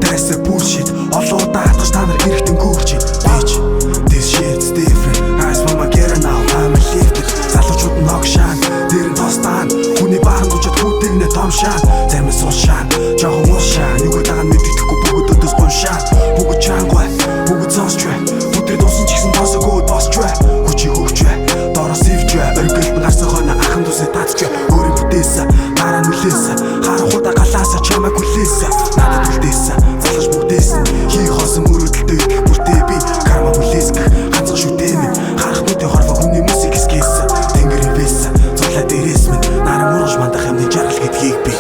That's a bullshit. Олоодаа хатгаж та нар хэрэгтэн гүрч. Bitch, this shit's different. Rise from a get now, I'm lifted. Залуучууд нь огшаан, дээр нь тостаан. Хүний бахан дучид хүүтэгнэ томшаан. Зарим нь суушаан, жоохон уушаан. Юуг дагаад мэддэхгүй бүгд өдөөс гоншаан. Бүгд чангой, бүгд зоосчвэ. Бүдрээ дуусан ч гэсэн тосоогүй босчвэ. Хүчийг өгчвэ, доороос ивчвэ. Өргөл нарсан хойно ахын дусаа татчвэ. Өөрийн бүтээсэн, дараа нүлээсэн. Харанхуудаа галаасаа чамайг хүлээсэн. Надад үлдээсэн, залгаж бүгдээсэн. Хий хоосон мөрөдөлтөө идэх бүртээ би карма хүлээсгэх. Ганцхан шүтээ минь, харахнуудын хорвоо хүний мусик эсгээсэн. Тэнгэрийн бэсэн, зулаа дээрээс минь. Наран мургаж мандах юмны жаргал гэдгийг би.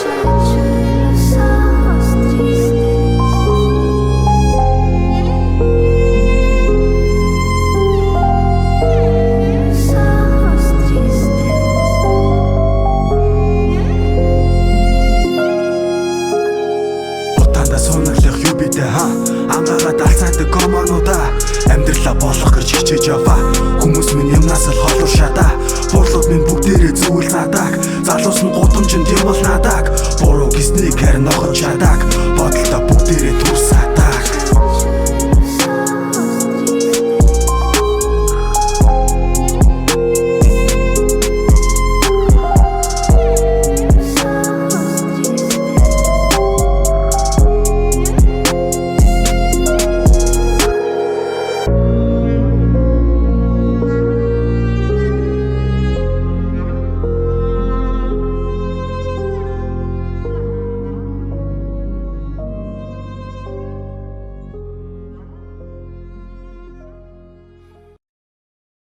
Сунаглах юу бидэ амгагаа далцаадаг комонуудаа амьдралаа болох гэж хичээж яваа. Хүмүүс минь юмнаас л холуур шатаа. Буурлууд минь бүгдээрээ зүгэл надаг. Залуус нь гудамжинд юм бол надаг. Буруу гиснийг харин нохож чадаг. Бодолтой